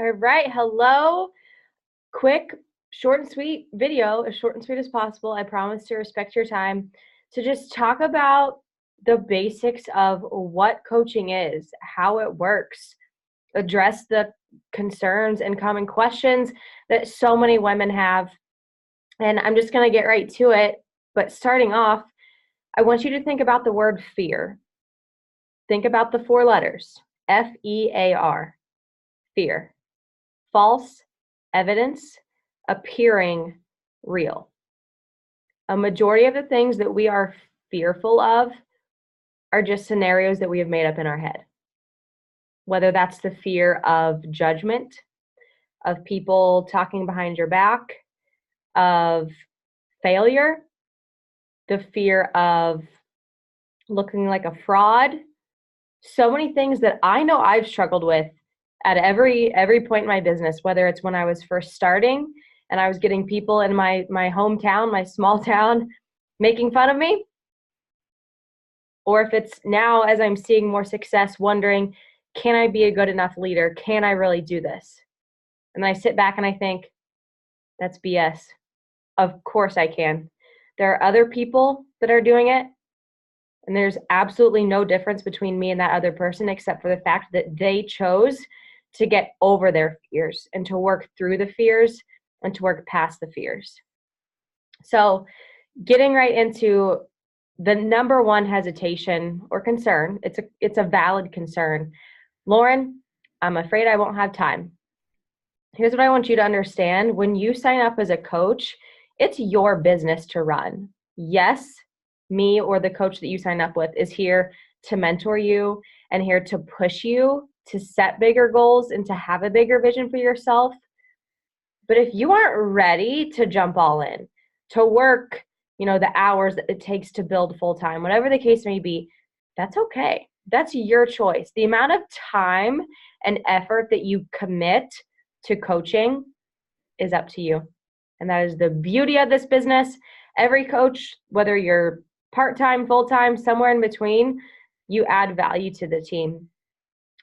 All right. Hello. Quick, short and sweet video, as short and sweet as possible. I promise to respect your time to just talk about the basics of what coaching is, how it works, address the concerns and common questions that so many women have. And I'm just going to get right to it. But starting off, I want you to think about the word fear. Think about the four letters FEAR, fear. False evidence appearing real. A majority of the things that we are fearful of are just scenarios that we have made up in our head. Whether that's the fear of judgment, of people talking behind your back, of failure, the fear of looking like a fraud. So many things that I know I've struggled with at every point in my business, whether it's when I was first starting and I was getting people in my hometown, my small town, making fun of me, or if it's now as I'm seeing more success, wondering, can I be a good enough leader? Can I really do this? And then I sit back and I think, that's BS. Of course I can. There are other people that are doing it, and there's absolutely no difference between me and that other person except for the fact that they chose to get over their fears and to work through the fears and to work past the fears. So getting right into the number one hesitation or concern, it's a valid concern. Lauren, I'm afraid I won't have time. Here's what I want you to understand. When you sign up as a coach, it's your business to run. Yes, me or the coach that you sign up with is here to mentor you and here to push you to set bigger goals and to have a bigger vision for yourself. But if you aren't ready to jump all in, to work, the hours that it takes to build full time, whatever the case may be, that's okay. That's your choice. The amount of time and effort that you commit to coaching is up to you. And that is the beauty of this business. Every coach, whether you're part-time, full-time, somewhere in between, you add value to the team.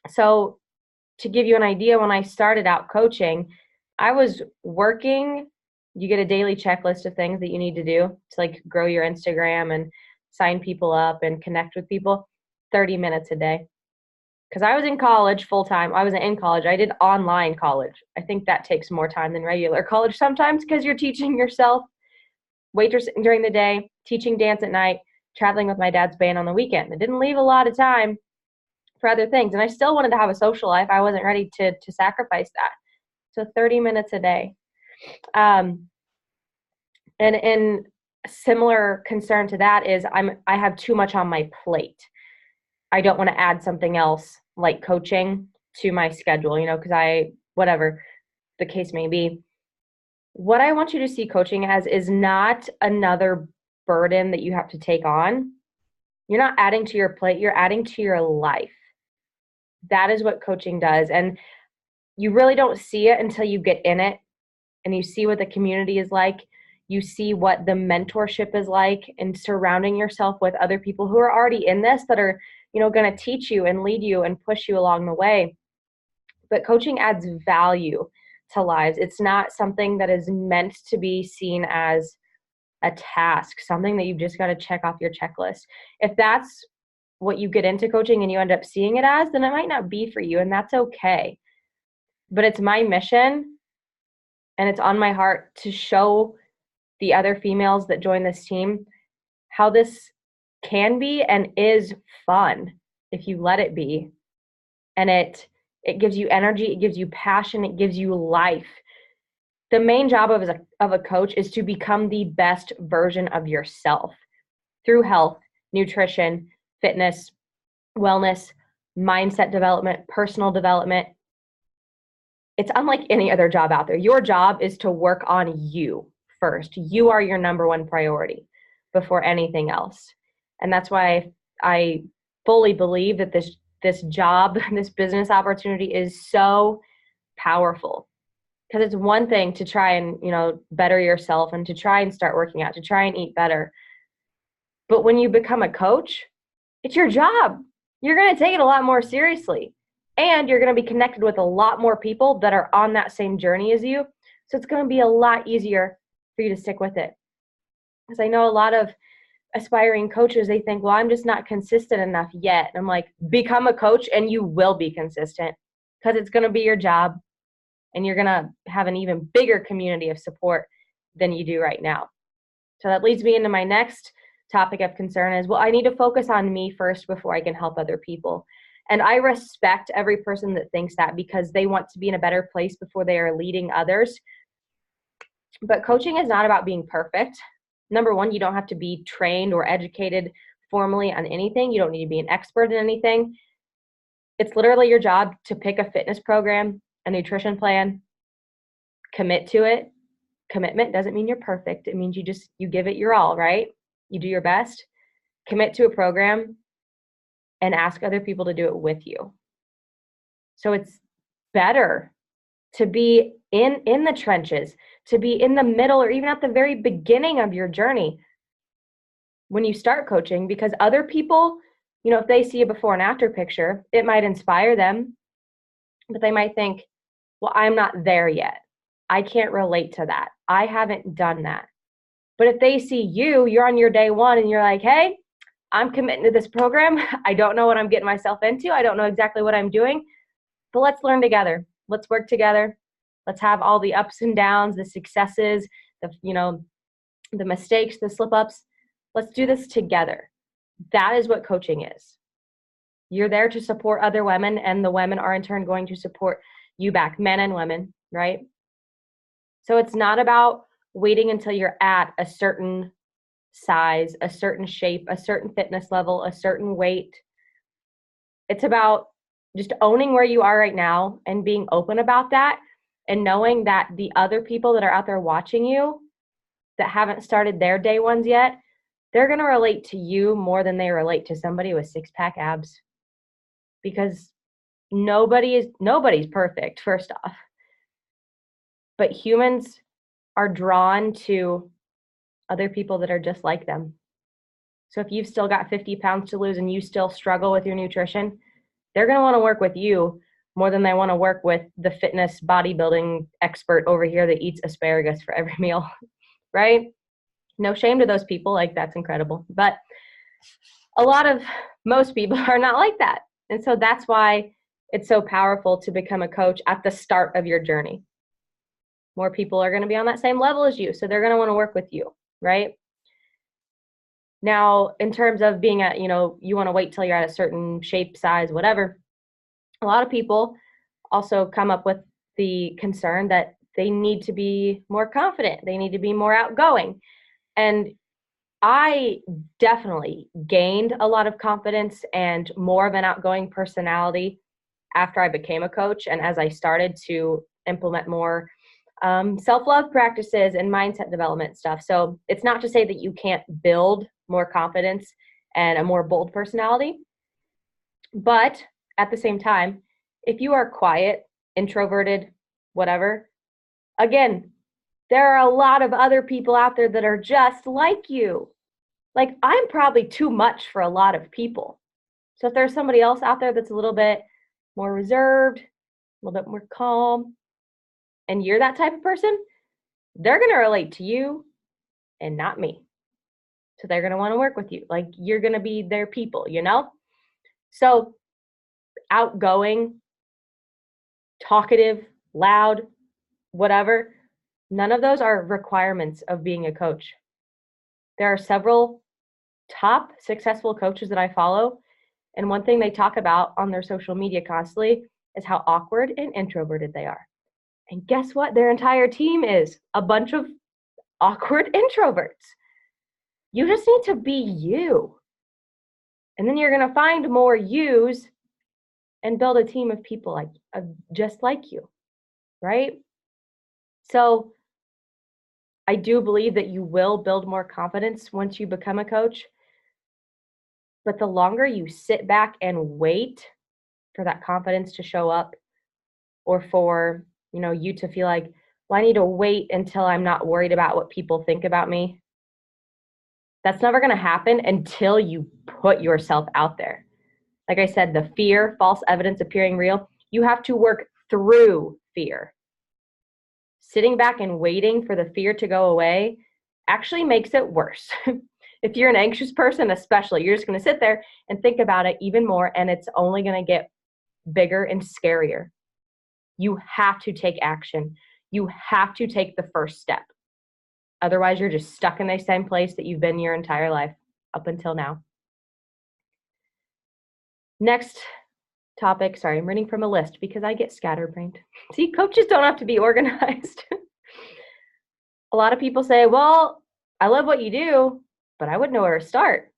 So to give you an idea, when I started out coaching, I was working. You get a daily checklist of things that you need to do to like grow your Instagram and sign people up and connect with people, 30 minutes a day. Because I was in college full-time. I wasn't in college. I did online college. I think that takes more time than regular college sometimes because you're teaching yourself, waitressing during the day, teaching dance at night, traveling with my dad's band on the weekend. It didn't leave a lot of time for other things. And I still wanted to have a social life. I wasn't ready to sacrifice that. So 30 minutes a day. And in similar concern to that is I have too much on my plate. I don't want to add something else like coaching to my schedule, because whatever the case may be. What I want you to see coaching as is not another burden that you have to take on. You're not adding to your plate, you're adding to your life. That is what coaching does. And you really don't see it until you get in it and you see what the community is like. You see what the mentorship is like and surrounding yourself with other people who are already in this that are, going to teach you and lead you and push you along the way. But coaching adds value to lives. It's not something that is meant to be seen as a task, something that you've just got to check off your checklist. If that's what you get into coaching and you end up seeing it as, then it might not be for you, and that's okay. But it's my mission and it's on my heart to show the other females that join this team how this can be and is fun if you let it be. And it gives you energy, it gives you passion, it gives you life. The main job of a coach is to become the best version of yourself through health, nutrition, fitness, wellness, mindset development, personal development. It's unlike any other job out there. Your job is to work on you first. You are your number one priority before anything else. And that's why I fully believe that this job, this business opportunity is so powerful. Because it's one thing to try and, better yourself and to try and start working out, to try and eat better. But when you become a coach, it's your job. You're going to take it a lot more seriously. And you're going to be connected with a lot more people that are on that same journey as you. So it's going to be a lot easier for you to stick with it. Because I know a lot of aspiring coaches, they think, well, I'm just not consistent enough yet. And I'm like, become a coach and you will be consistent, because it's going to be your job and you're going to have an even bigger community of support than you do right now. So that leads me into my next topic of concern is, well, I need to focus on me first before I can help other people. And I respect every person that thinks that, because they want to be in a better place before they are leading others. But coaching is not about being perfect. Number one, you don't have to be trained or educated formally on anything. You don't need to be an expert in anything. It's literally your job to pick a fitness program, a nutrition plan, commit to it. Commitment doesn't mean you're perfect. It means you give it your all, right? You do your best, commit to a program, and ask other people to do it with you. So it's better to be in the trenches, to be in the middle, or even at the very beginning of your journey when you start coaching, because other people, if they see a before and after picture, it might inspire them, but they might think, well, I'm not there yet. I can't relate to that. I haven't done that. But if they see you're on your day one and you're like, hey, I'm committing to this program. I don't know what I'm getting myself into. I don't know exactly what I'm doing, but let's learn together. Let's work together. Let's have all the ups and downs, the successes, the mistakes, the slip ups. Let's do this together. That is what coaching is. You're there to support other women, and the women are in turn going to support you back, men and women, right? So it's not about waiting until you're at a certain size, a certain shape, a certain fitness level, a certain weight. It's about just owning where you are right now and being open about that, and knowing that the other people that are out there watching you that haven't started their day ones yet, they're going to relate to you more than they relate to somebody with six-pack abs, because nobody's perfect, first off. But humans are drawn to other people that are just like them. So if you've still got 50 pounds to lose and you still struggle with your nutrition, they're going to want to work with you more than they want to work with the fitness bodybuilding expert over here that eats asparagus for every meal, right? No shame to those people. Like, that's incredible. But most people are not like that. And so that's why it's so powerful to become a coach at the start of your journey. More people are going to be on that same level as you, so they're going to want to work with you, right? Now, in terms of being at, you want to wait till you're at a certain shape, size, whatever, a lot of people also come up with the concern that they need to be more confident. They need to be more outgoing. And I definitely gained a lot of confidence and more of an outgoing personality after I became a coach, and as I started to implement more self-love practices and mindset development stuff. So it's not to say that you can't build more confidence and a more bold personality, but at the same time, if you are quiet, introverted, whatever, again, there are a lot of other people out there that are just like you. Like, I'm probably too much for a lot of people. So if there's somebody else out there that's a little bit more reserved, a little bit more calm, and you're that type of person, they're going to relate to you and not me. So they're going to want to work with you. Like, you're going to be their people, So outgoing, talkative, loud, whatever, none of those are requirements of being a coach. There are several top successful coaches that I follow, and one thing they talk about on their social media constantly is how awkward and introverted they are. And guess what? Their entire team is a bunch of awkward introverts. You just need to be you. And then you're going to find more yous and build a team of people just like you, right? So I do believe that you will build more confidence once you become a coach. But the longer you sit back and wait for that confidence to show up, or for, you to feel like, well, I need to wait until I'm not worried about what people think about me, that's never going to happen until you put yourself out there. Like I said, the fear, false evidence appearing real, you have to work through fear. Sitting back and waiting for the fear to go away actually makes it worse. If you're an anxious person, especially, you're just going to sit there and think about it even more, and it's only going to get bigger and scarier. You have to take action. You have to take the first step. Otherwise, you're just stuck in the same place that you've been your entire life up until now. Next topic. Sorry, I'm reading from a list because I get scatterbrained. See, coaches don't have to be organized. A lot of people say, well, I love what you do, but I wouldn't know where to start.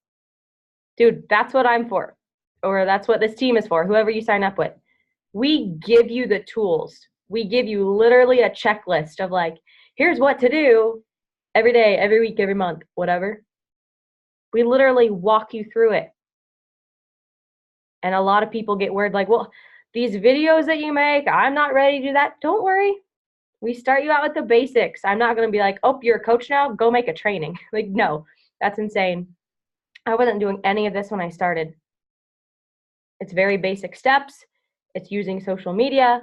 Dude, that's what I'm for. Or that's what this team is for, whoever you sign up with. We give you the tools. We give you literally a checklist of like, here's what to do every day, every week, every month, whatever. We literally walk you through it. And a lot of people get worried like, well, these videos that you make, I'm not ready to do that. Don't worry. We start you out with the basics. I'm not going to be like, oh, you're a coach now? Go make a training. Like, no, that's insane. I wasn't doing any of this when I started. It's very basic steps. It's using social media.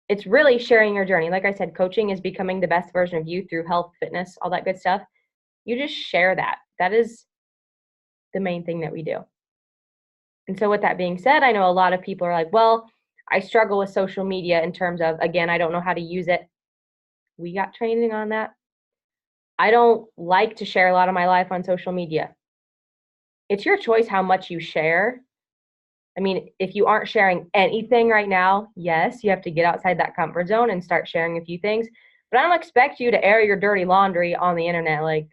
It's really sharing your journey. Like I said, coaching is becoming the best version of you through health, fitness, all that good stuff. You just share that. That is the main thing that we do. And so with that being said, I know a lot of people are like, well, I struggle with social media in terms of, again, I don't know how to use it. We got training on that. I don't like to share a lot of my life on social media. It's your choice how much you share. I mean, if you aren't sharing anything right now, yes, you have to get outside that comfort zone and start sharing a few things. But I don't expect you to air your dirty laundry on the internet. Like,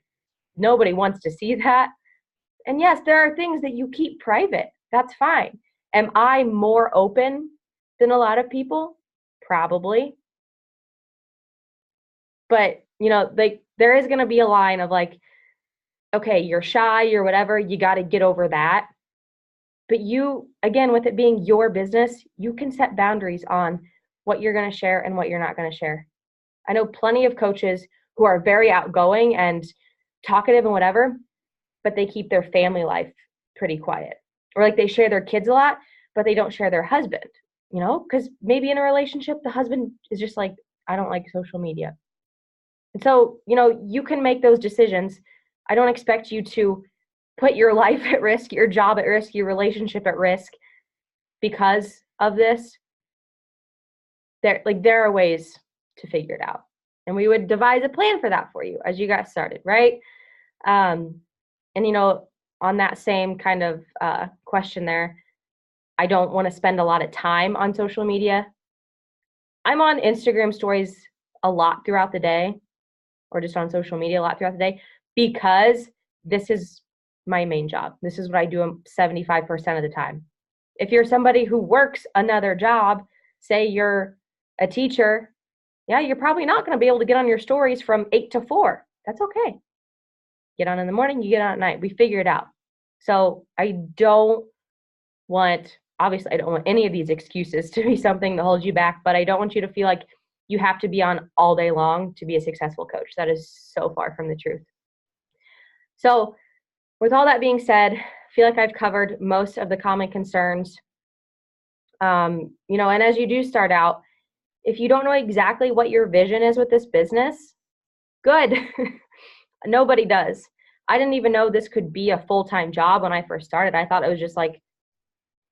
nobody wants to see that. And yes, there are things that you keep private. That's fine. Am I more open than a lot of people? Probably. But, like, there is going to be a line of like, okay, you're shy or whatever, you got to get over that. But you, again, with it being your business, you can set boundaries on what you're going to share and what you're not going to share. I know plenty of coaches who are very outgoing and talkative and whatever, but they keep their family life pretty quiet. Or like they share their kids a lot, but they don't share their husband, because maybe in a relationship, the husband is just like, I don't like social media. And so, you can make those decisions. I don't expect you to put your life at risk, your job at risk, your relationship at risk because of this. There are ways to figure it out. And we would devise a plan for that for you as you got started, right? And, on that same kind of question there, I don't want to spend a lot of time on social media. I'm on Instagram stories a lot throughout the day, or just on social media a lot throughout the day, because this is my main job. This is what I do 75% of the time. If you're somebody who works another job, say you're a teacher, yeah, you're probably not going to be able to get on your stories from 8 to 4. That's okay. Get on in the morning, you get on at night. We figure it out. So obviously I don't want any of these excuses to be something that holds you back, but I don't want you to feel like you have to be on all day long to be a successful coach. That is so far from the truth. So with all that being said, I feel like I've covered most of the common concerns. And as you do start out, if you don't know exactly what your vision is with this business, good. Nobody does. I didn't even know this could be a full-time job when I first started. I thought it was just like,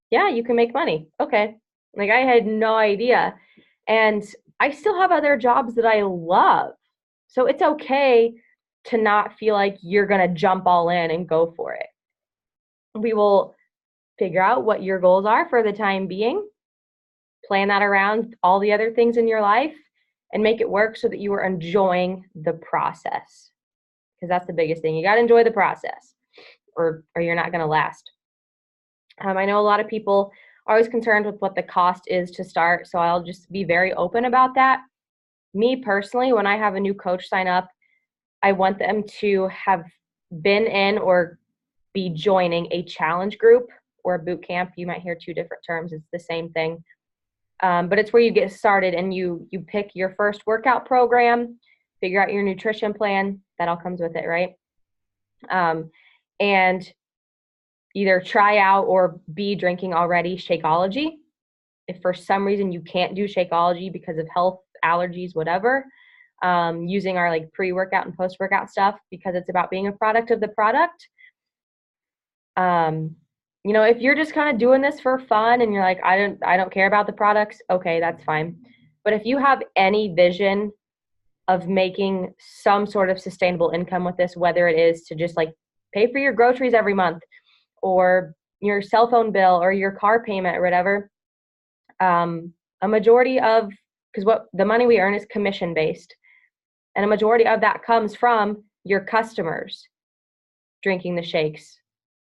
yeah, you can make money. Okay. Like, I had no idea. And I still have other jobs that I love. So it's okay to not feel like you're going to jump all in and go for it. We will figure out what your goals are for the time being, plan that around all the other things in your life, and make it work so that you are enjoying the process. Because that's the biggest thing. You got to enjoy the process, or you're not going to last. I know a lot of people are always concerned with what the cost is to start, so I'll just be very open about that. Me personally, when I have a new coach sign up, I want them to have been in or be joining a challenge group or a boot camp. You might hear two different terms. It's the same thing. But it's where you get started and you pick your first workout program, figure out your nutrition plan. That all comes with it, right? And either try out or be drinking already Shakeology. If for some reason you can't do Shakeology because of health, allergies, whatever, using our like pre-workout and post-workout stuff, because it's about being a product of the product. You know, if you're just kind of doing this for fun and you're like, I don't care about the products, okay, that's fine. But if you have any vision of making some sort of sustainable income with this, whether it is to just like pay for your groceries every month or your cell phone bill or your car payment or whatever, a majority of, because what the money we earn is commission based, and a majority of that comes from your customers drinking the shakes.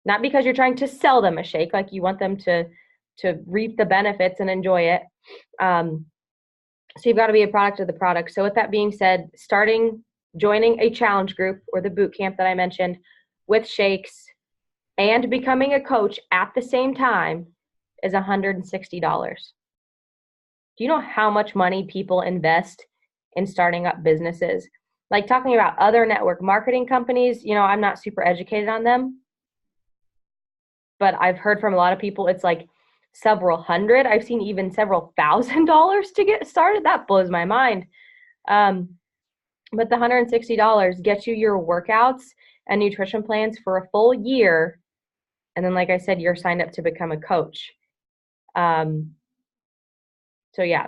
Not because you're trying to sell them a shake, like you want them to reap the benefits and enjoy it. So you've got to be a product of the product. So with that being said, joining a challenge group or the boot camp that I mentioned with shakes and becoming a coach at the same time is $160. Do you know how much money people invest in starting up businesses? Like talking about other network marketing companies, you know, I'm not super educated on them, but I've heard from a lot of people it's like several hundred. I've seen even several $1,000s to get started. That blows my mind. But the $160 gets you your workouts and nutrition plans for a full year. And then, like I said, you're signed up to become a coach. So yeah,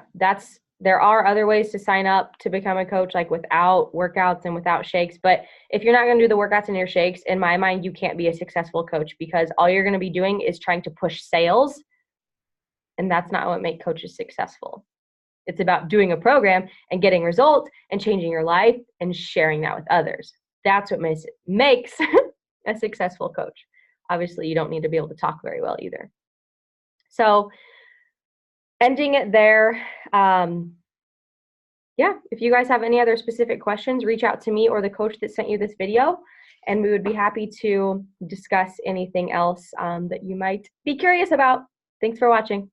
there are other ways to sign up to become a coach, like without workouts and without shakes. But if you're not going to do the workouts and your shakes, in my mind, you can't be a successful coach, because all you're going to be doing is trying to push sales. And that's not what makes coaches successful. It's about doing a program and getting results and changing your life and sharing that with others. That's what makes a successful coach. Obviously, you don't need to be able to talk very well either. So ending it there. Yeah, if you guys have any other specific questions, reach out to me or the coach that sent you this video, and we would be happy to discuss anything else that you might be curious about. Thanks for watching.